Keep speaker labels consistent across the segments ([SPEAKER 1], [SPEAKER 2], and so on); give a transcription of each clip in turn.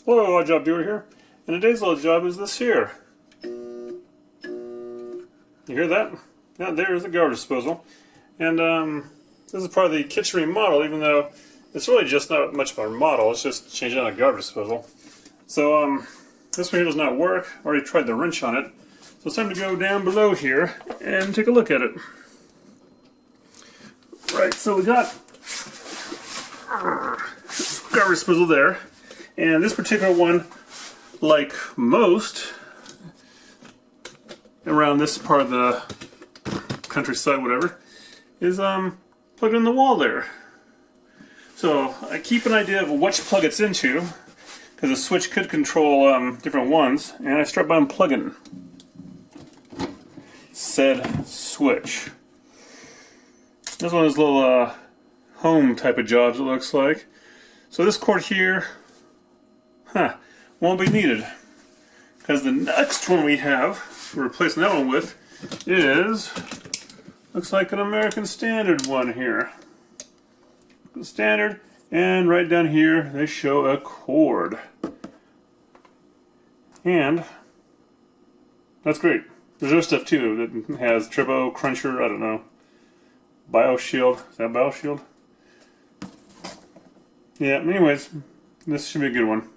[SPEAKER 1] Hello, Odd Job Doer here, and today's little job is this here. You hear that? Yeah, there's the garbage disposal. And this is part of the kitchen remodel, even though it's really just not much of a remodel, it's just changing out a garbage disposal. So this one here does not work. I already tried the wrench on it. So it's time to go down below here and take a look at it. Right, so we got garbage disposal there. And this particular one, like most around this part of the countryside, whatever, is plugged in the wall there. So I keep an idea of which plug it's into, because the switch could control different ones, and I start by unplugging said switch. This one is a little home type of jobs, it looks like. So this cord here, won't be needed, because the next one we have, we're replacing that one with, is, looks like an American Standard one here. Standard, and right down here they show a cord. And that's great. There's other stuff too that has Turbo Cruncher, I don't know, BioShield, is that BioShield? Yeah, anyways, this should be a good one.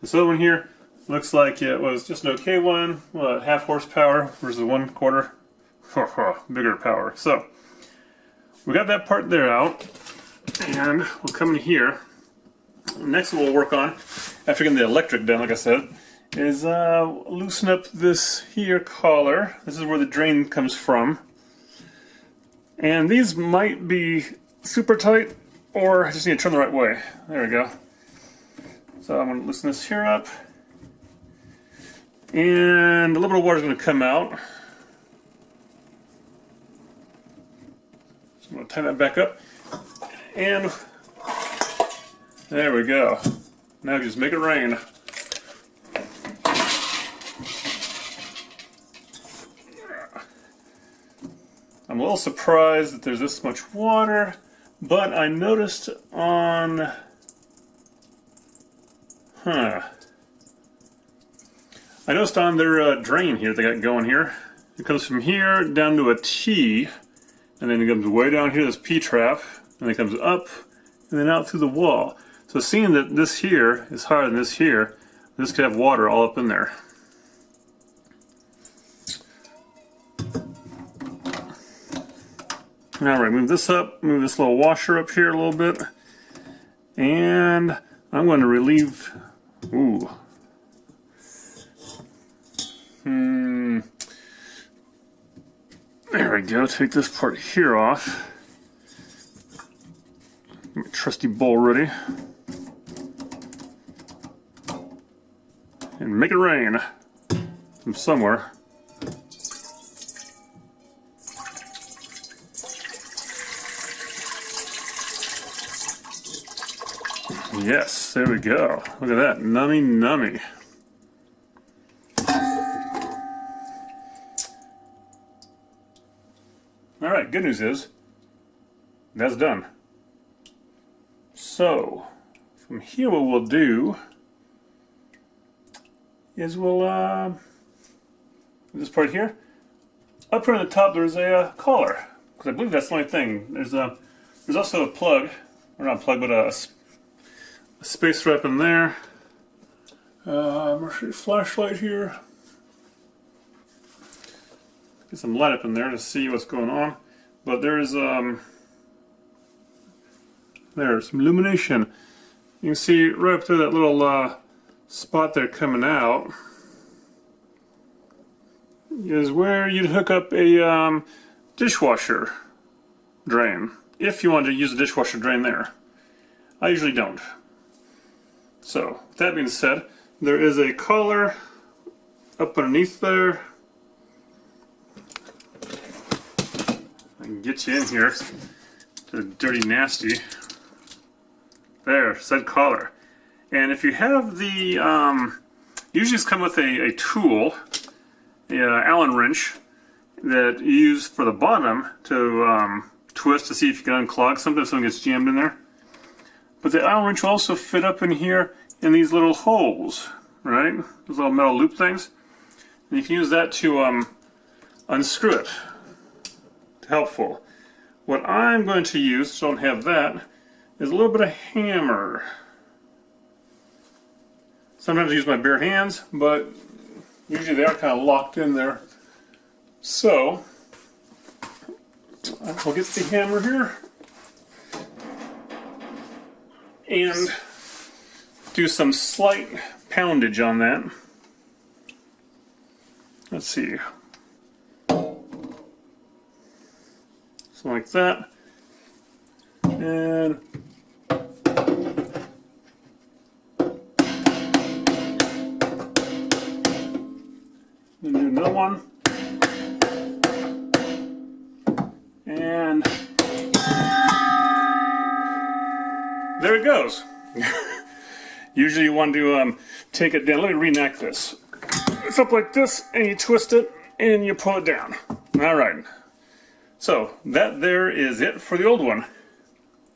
[SPEAKER 1] This other one here looks like it was just an okay one. What, half horsepower versus 1/4? Bigger power. So, we got that part there out. And we'll come in here. Next we'll work on, after getting the electric done, like I said, is loosen up this here collar. This is where the drain comes from. And these might be super tight, or I just need to turn the right way. There we go. So I'm going to loosen this here up, and a little bit of water is going to come out. So I'm going to tie that back up, and there we go. Now just make it rain. I'm a little surprised that there's this much water, but I noticed on I noticed on their drain here they got going here, it comes from here down to a T, and then it comes way down here, this P-trap, and then it comes up, and then out through the wall. So seeing that this here is higher than this here, this could have water all up in there. Alright, move this up, move this little washer up here a little bit, and I'm going to relieve. Ooh. There we go. Take this part here off. Get my trusty bowl ready. And make it rain from somewhere. Yes, there we go. Look at that. Nummy, nummy. Alright, good news is, that's done. So, from here what we'll do is we'll, this part here, up here on the top there's a collar, because I believe that's the only thing. There's also a plug, or not a plug, but a space wrap in there. Flashlight here. Get some light up in there to see what's going on. But there's some illumination. You can see right up through that little spot there coming out is where you'd hook up a dishwasher drain, if you want to use a dishwasher drain there. I usually don't. So, with that being said, there is a collar up underneath there. I can get you in here to the dirty nasty. There, said collar. And if you have the, usually it's come with a tool, a Allen wrench, that you use for the bottom to twist to see if you can unclog something if something gets jammed in there. But the Allen wrench will also fit up in here in these little holes, right? Those little metal loop things. And you can use that to unscrew it. Helpful. What I'm going to use, so I don't have that, is a little bit of hammer. Sometimes I use my bare hands, but usually they are kind of locked in there. So, I'll get the hammer here and do some slight poundage on that. Let's see. Something like that. And then do another one. And there it goes. Usually you want to take it down. Let me reenact this. It's up like this, and you twist it, and you pull it down. All right. So that there is it for the old one.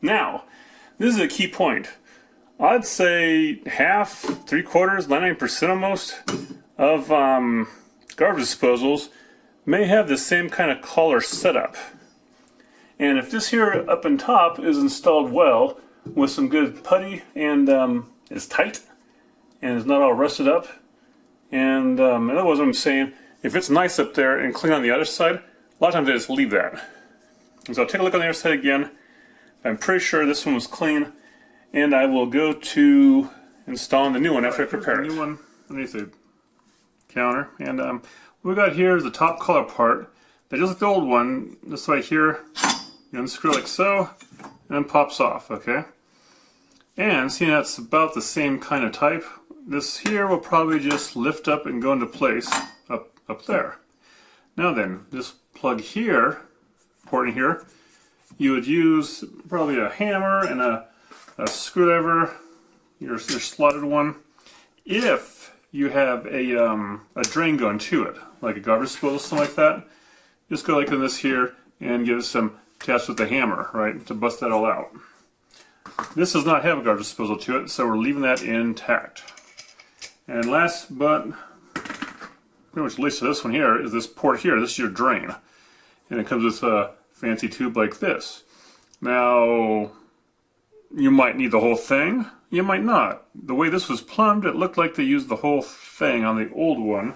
[SPEAKER 1] Now, this is a key point. I'd say half, 3/4, 99% almost of garbage disposals may have the same kind of collar setup. And if this here up on top is installed well with some good putty and is tight and is not all rusted up, and in other words, what I'm saying, if it's nice up there and clean on the other side, a lot of times I just leave that. And so I'll take a look on the other side again. I'm pretty sure this one was clean, and I will go to installing the new one after I prepare it. The new one underneath the counter, and what we got here is the top collar part. That just like the old one, this right here, you unscrew like so, and then pops off, okay? And seeing that's about the same kind of type, this here will probably just lift up and go into place up there. Now then, this plug here, port in here, you would use probably a hammer and a screwdriver, your slotted one. If you have a drain going to it, like a garbage disposal, something like that, just go like in this here and give it some taps with the hammer, right, to bust that all out. This does not have a garbage disposal to it, so we're leaving that intact. And last but pretty much least to this one here is this port here. This is your drain. And it comes with a fancy tube like this. Now, you might need the whole thing. You might not. The way this was plumbed, it looked like they used the whole thing on the old one.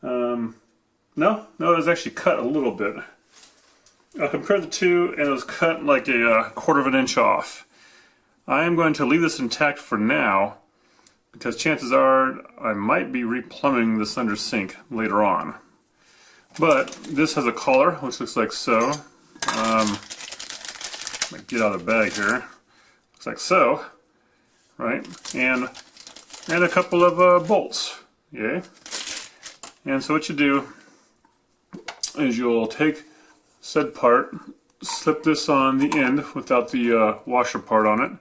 [SPEAKER 1] No, it was actually cut a little bit. I compared the two, and it was cut like a 1/4 of an inch off. I am going to leave this intact for now, because chances are I might be replumbing this under sink later on. But this has a collar, which looks like so. Might get out of the bag here. Looks like so, right? And a couple of bolts. Yay. And so what you do is you'll take said part, slip this on the end without the washer part on it,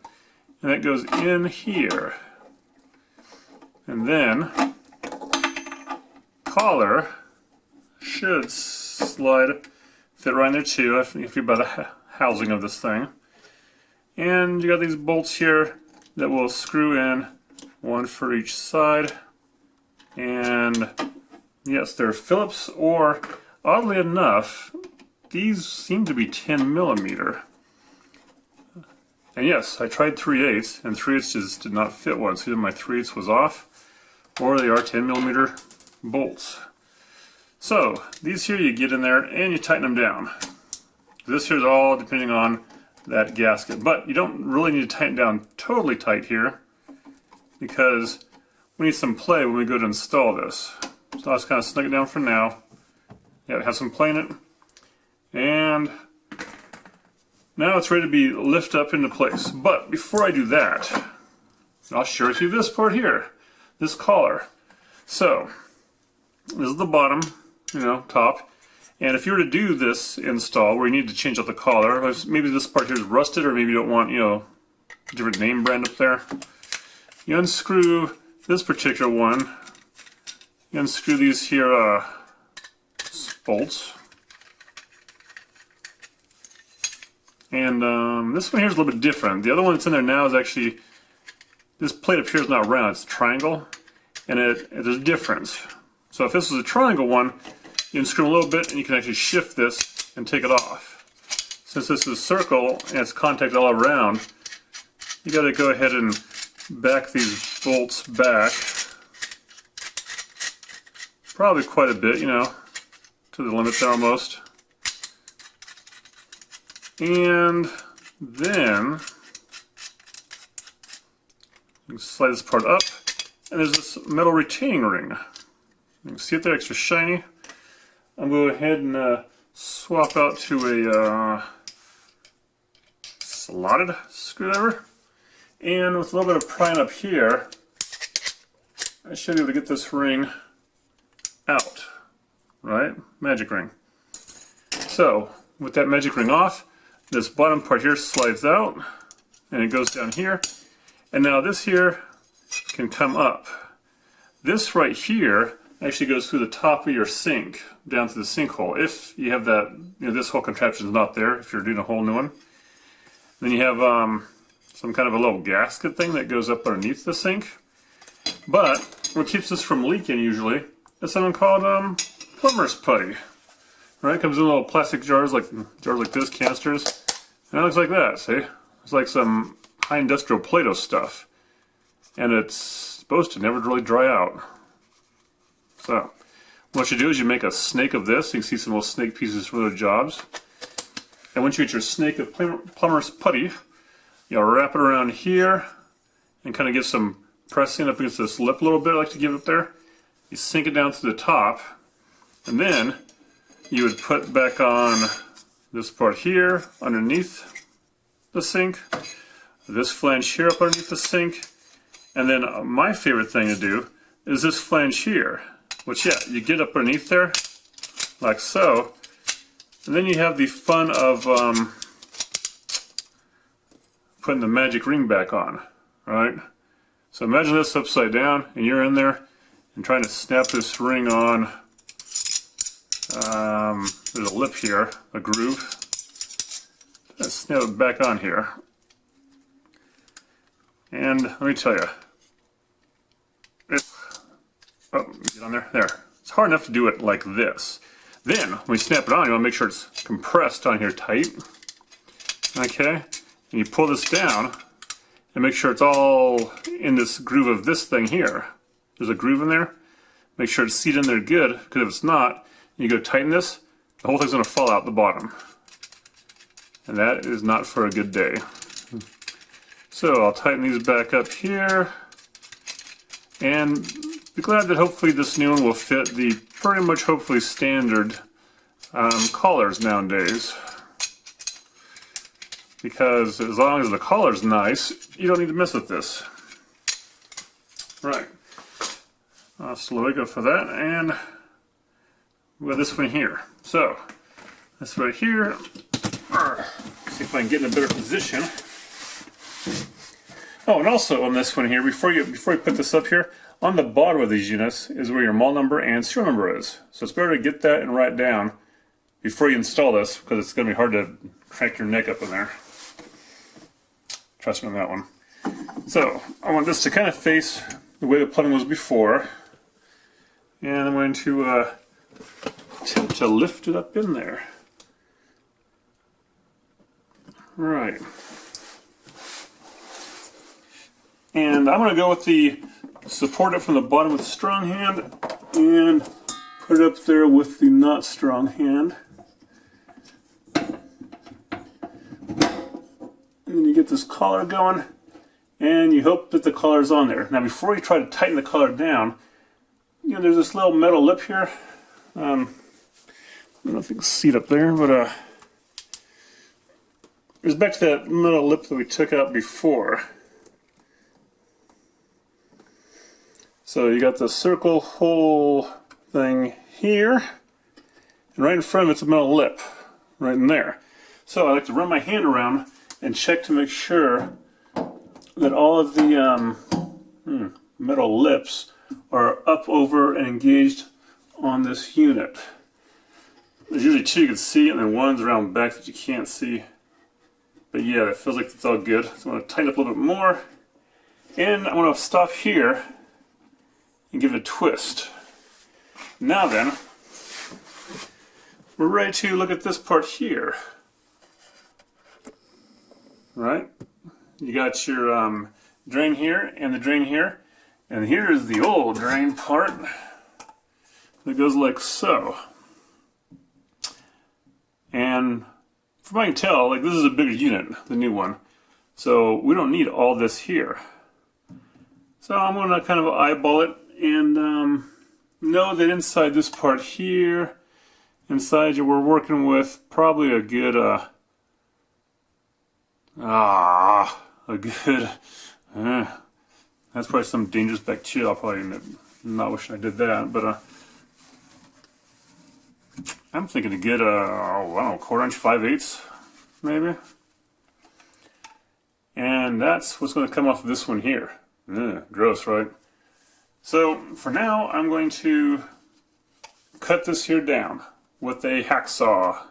[SPEAKER 1] and that goes in here. And then collar should slide, fit right in there too, if you're by the housing of this thing. And you got these bolts here that will screw in, one for each side. And yes, they're Phillips, or oddly enough, these seem to be 10mm. And yes, I tried 3/8, and 3/8 just did not fit one. So either my 3/8 was off, or they are 10mm bolts. So these here you get in there and you tighten them down. This here is all depending on that gasket, but you don't really need to tighten down totally tight here, because we need some play when we go to install this. So I'll just kind of snug it down for now. Yeah, have some play in it. And now it's ready to be lifted up into place. But before I do that, I'll show you this part here, this collar. So this is the bottom, top. And if you were to do this install where you need to change out the collar, maybe this part here is rusted, or maybe you don't want, different name brand up there. You unscrew this particular one. You unscrew these here bolts. And this one here is a little bit different. The other one that's in there now is actually this plate up here is not round, it's a triangle, and there's a difference. So if this is a triangle one, you can screw a little bit and you can actually shift this and take it off. Since this is a circle and it's contact all around, you got to go ahead and back these bolts back. Probably quite a bit, you know, to the limit there almost. And then you can slide this part up, and there's this metal retaining ring. You can see it there, extra shiny. I'm going to go ahead and swap out to a slotted screwdriver. And with a little bit of prying up here, I should be able to get this ring out. Right? Magic ring. So, with that magic ring off, this bottom part here slides out, and it goes down here. And now this here can come up. This right here actually goes through the top of your sink, down to the sink hole. If you have that, you know, this whole contraption is not there, if you're doing a whole new one. Then you have some kind of a little gasket thing that goes up underneath the sink. But what keeps this from leaking usually is something called plumber's putty. Right? It comes in little plastic jars like this, canisters. And it looks like that, see? It's like some high industrial Play-Doh stuff. And it's supposed to never really dry out. So, what you do is you make a snake of this. You can see some little snake pieces for their jobs. And once you get your snake of plumber's putty, you'll wrap it around here and kind of give some pressing up against this lip a little bit. I like to give it there. You sink it down to the top, and then you would put back on this part here underneath the sink, this flange here up underneath the sink, and then my favorite thing to do is this flange here, which, yeah, you get up underneath there like so, and then you have the fun of putting the magic ring back on, right? So imagine this upside down, and you're in there and trying to snap this ring on. There's a lip here, a groove. Let's snap it back on here. And let me tell you, get on there. There. It's hard enough to do it like this. Then, when you snap it on, you want to make sure it's compressed on here tight. Okay? And you pull this down and make sure it's all in this groove of this thing here. There's a groove in there. Make sure it's seated in there good, because if it's not, you go tighten this, the whole thing's going to fall out the bottom. And that is not for a good day. So I'll tighten these back up here. And be glad that hopefully this new one will fit the pretty much hopefully standard collars nowadays. Because as long as the collar's nice, you don't need to mess with this. Right. I'll slowly go for that, and we have this one here. So, this right here, see if I can get in a better position. Oh, and also on this one here, before you put this up here, on the bottom of these units is where your model number and serial number is. So it's better to get that and write down before you install this, because it's going to be hard to crank your neck up in there. Trust me on that one. So, I want this to kind of face the way the plumbing was before. And I'm going to attempt to lift it up in there. Right. And I'm going to go with the support it from the bottom with the strong hand and put it up there with the not strong hand. And then you get this collar going, and you hope that the collar's on there. Now before you try to tighten the collar down, you know, there's this little metal lip here. I don't know if you can see it up there, but it's back to that metal lip that we took out before. So you got the circle hole thing here, and right in front of it's a metal lip, right in there. So I like to run my hand around and check to make sure that all of the metal lips are up, over, and engaged on this unit. There's usually two you can see, and then one's around back that you can't see. But yeah, it feels like it's all good. So I'm going to tighten up a little bit more, And I'm going to stop here and give it a twist. Now then, we're ready to look at this part here. Right? You got your drain here and the drain here. And here is the old drain part that goes like so. And from what I can tell, like, this is a bigger unit, the new one. So we don't need all this here. So I'm going to kind of eyeball it and know that inside this part here, inside you, we're working with probably a good, that's probably some dangerous bacteria. I'll probably not wishing I did that, but I'm thinking to get I don't know, 1/4 inch, 5/8, maybe. And that's what's going to come off of this one here. Ugh, gross, right? So for now, I'm going to cut this here down with a hacksaw.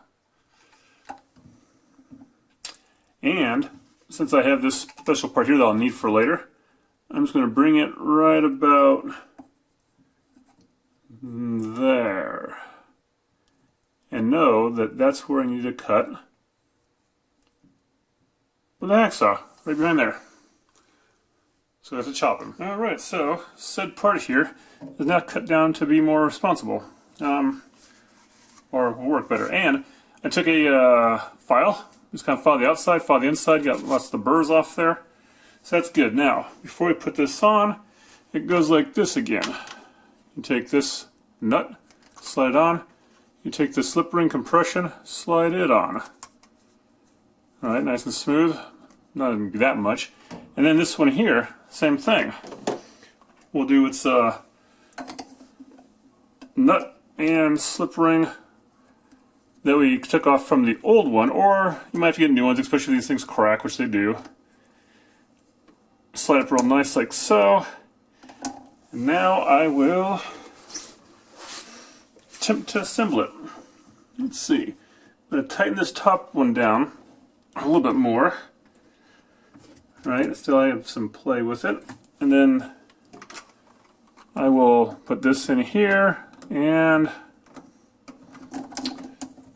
[SPEAKER 1] And since I have this special part here that I'll need for later, I'm just going to bring it right about there. And know that that's where I need to cut with a hacksaw, right behind there. So I have to chop them. Alright, so said part here is now cut down to be more responsible. Or will work better. And I took a file, just kind of file the outside, file the inside, got lots of the burrs off there. So that's good. Now, before we put this on, it goes like this again. You take this nut, slide it on. You take the slip ring compression, slide it on. Alright, nice and smooth. Not even that much. And then this one here, same thing. We'll do its nut and slip ring that we took off from the old one, or you might have to get new ones, especially if these things crack, which they do. Slide up real nice like so. And now I will attempt to assemble it. Let's see. I'm going to tighten this top one down a little bit more. Right, still I have some play with it. And then I will put this in here and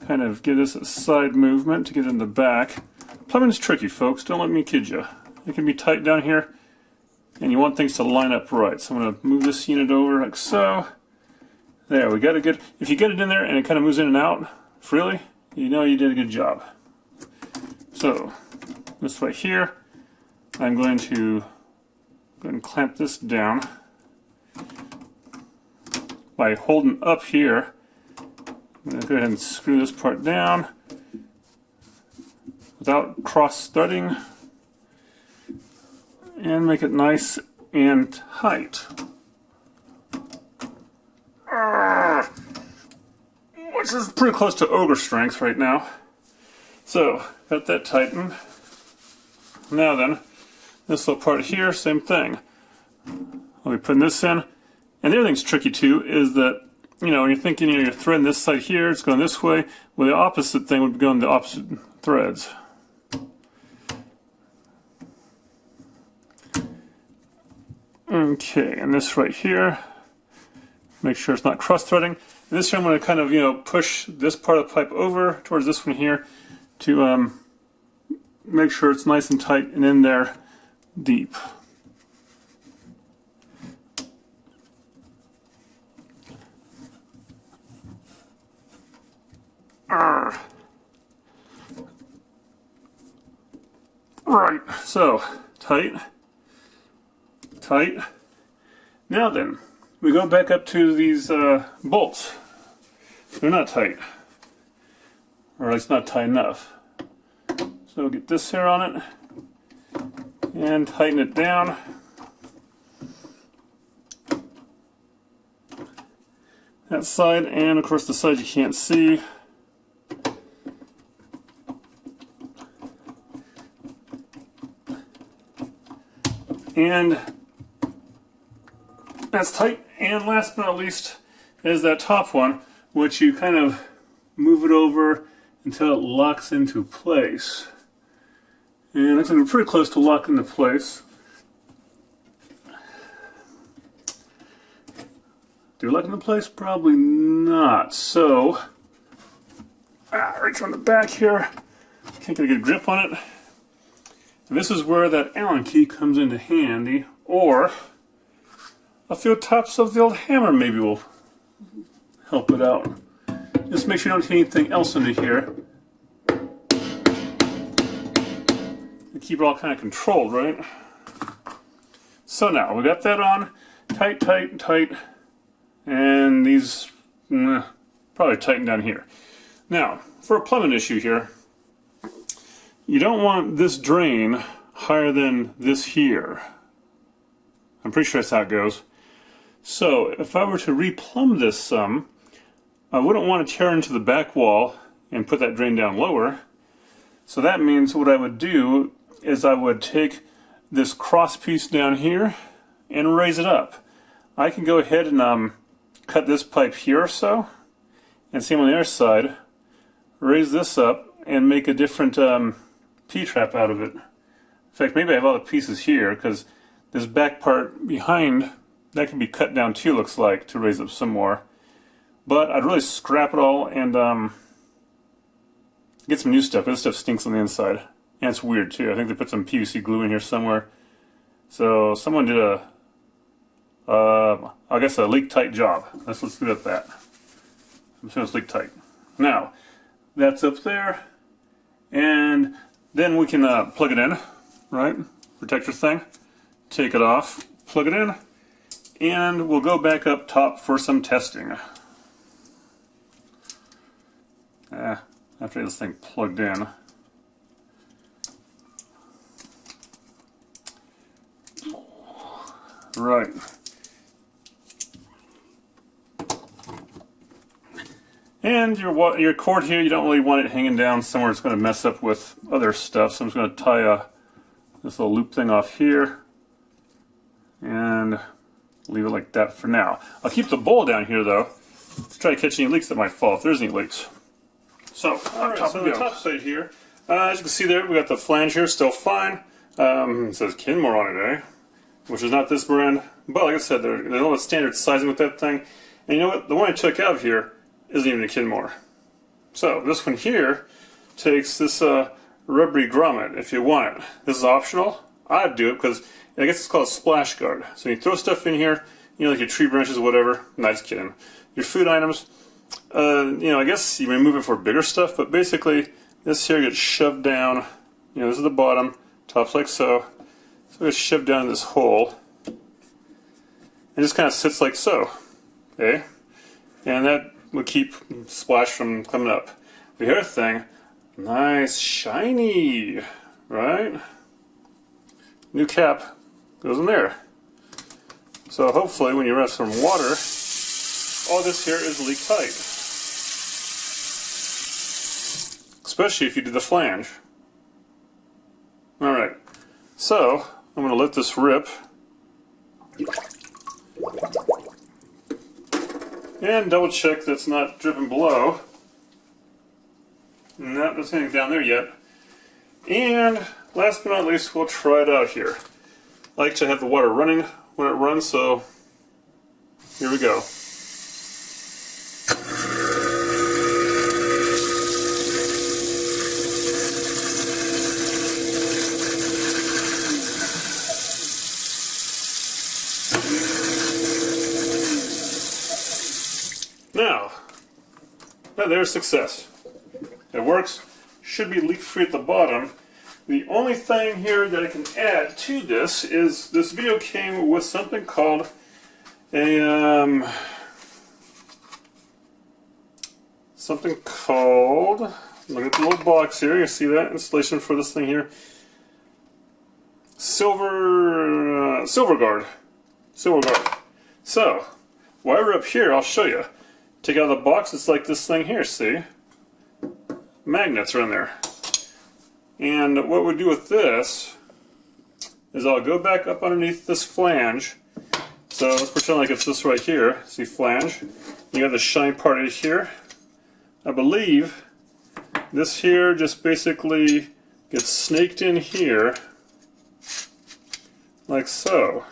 [SPEAKER 1] kind of give this a side movement to get in the back. Plumbing's tricky, folks. Don't let me kid you. It can be tight down here, and you want things to line up right. So I'm going to move this unit over like so. There, we got a good. If you get it in there and it kind of moves in and out freely, you know you did a good job. So this right here, I'm going to go ahead and clamp this down by holding up here. I'm going to go ahead and screw this part down without cross-threading and make it nice and tight. Which is pretty close to ogre strength right now. So, got that tightened. Now then, this little part here, same thing. I'll be putting this in. And the other thing's tricky too is that, you know, when you're thinking you're threading this side here, it's going this way. Well, the opposite thing would be going the opposite threads. Okay, and this right here, make sure it's not cross-threading. And this here I'm going to kind of, you know, push this part of the pipe over towards this one here to make sure it's nice and tight and in there deep. Right, so tight, tight. Now then, we go back up to these bolts. They're not tight, or at least not tight enough. So get this here on it and tighten it down. That side, and of course the side you can't see. And that's tight. And last but not least is that top one, which you kind of move it over until it locks into place. And it's going to be pretty close to lock into place. Do we lock in the place? Probably not. So, right from the back here, can't get a good grip on it. And this is where that Allen key comes into handy, or a few tops of the old hammer maybe will help it out. Just make sure you don't get anything else into here. Keep it all kind of controlled, right? So now we got that on, tight, tight, tight, and these probably tighten down here. Now, for a plumbing issue here, you don't want this drain higher than this here. I'm pretty sure that's how it goes. So if I were to replumb this some, I wouldn't want to tear into the back wall and put that drain down lower. So that means what I would do is I would take this cross piece down here and raise it up. I can go ahead and cut this pipe here or so, and same on the other side, raise this up and make a different P-trap out of it. In fact, maybe I have all the pieces here, because this back part behind, that can be cut down too, looks like, to raise up some more. But I'd really scrap it all and get some new stuff. This stuff stinks on the inside. And it's weird too. I think they put some PVC glue in here somewhere. So someone did I guess a leak tight job. Let's leave it at that. I'm assuming it's leak tight. Now, that's up there. And then we can plug it in, right? Protector thing. Take it off, plug it in, and we'll go back up top for some testing. After this thing plugged in. Right. And your cord here, you don't really want it hanging down somewhere it's going to mess up with other stuff. So I'm just going to tie this little loop thing off here and leave it like that for now. I'll keep the bowl down here though to try to catch any leaks that might fall if there's any leaks. So, on the top side here, as you can see there, we got the flange here, still fine. It says Kenmore on it, eh? Which is not this brand, but like I said, they're all the standard sizing with that thing. And you know what? The one I took out here isn't even a Kenmore. So this one here takes this rubbery grommet if you want it. This is optional. I'd do it because I guess it's called a splash guard. So you throw stuff in here, you know, like your tree branches or whatever. Nice kidding. Your food items. You know, I guess you remove it for bigger stuff, but basically this here gets shoved down. You know, this is the bottom, top's like so. So it's shoved down in this hole. And just kind of sits like so. Okay? And that will keep splash from coming up. The other thing, nice, shiny, right? New cap goes in there. So hopefully when you run some water, all this here is leak tight. Especially if you do the flange. Alright, so I'm going to let this rip. And double check that's not dripping below. No, there's anything down there yet. And last but not least, we'll try it out here. I like to have the water running when it runs, so here we go. Now, there's success. It works. Should be leak-free at the bottom. The only thing here that I can add to this is this video came with something called a look at the little box here. You see that installation for this thing here. Silver guard. So while we're up here, I'll show you. Take out the box. It's like this thing here. See, magnets are in there. And what we do with this is I'll go back up underneath this flange. So let's pretend like it's this right here. See, flange. You have the shiny part right here. I believe this here just basically gets snaked in here, like so.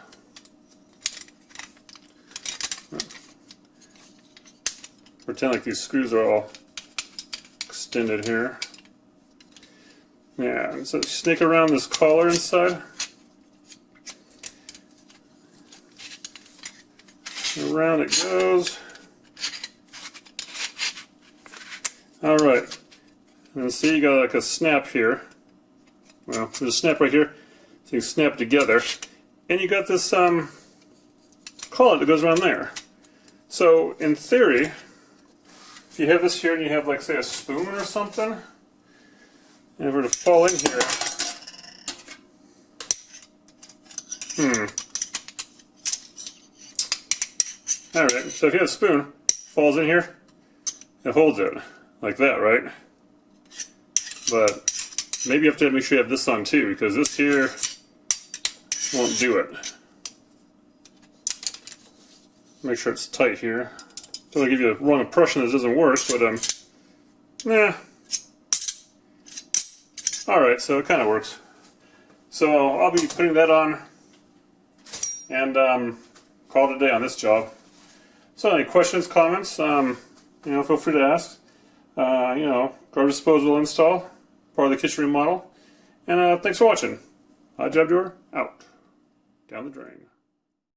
[SPEAKER 1] pretend like these screws are all extended here. Yeah, and so snake around this collar inside. Around it goes. Alright. And see, you got like a snap here. Well, there's a snap right here. So you can snap together. And you got this collar that goes around there. So, in theory, if you have this here and you have, like, say, a spoon or something, and if it were to fall in here, Alright, so if you have a spoon, falls in here, it holds it, like that, right? But maybe you have to make sure you have this on too, because this here won't do it. Make sure it's tight here. Don't want to give you the wrong impression this doesn't work, but nah. Alright, so it kind of works. So I'll be putting that on and call it a day on this job. So any questions, comments, feel free to ask. Garbage disposal install, part of the kitchen remodel. And thanks for watching. Odd Job Doer, out. Down the drain.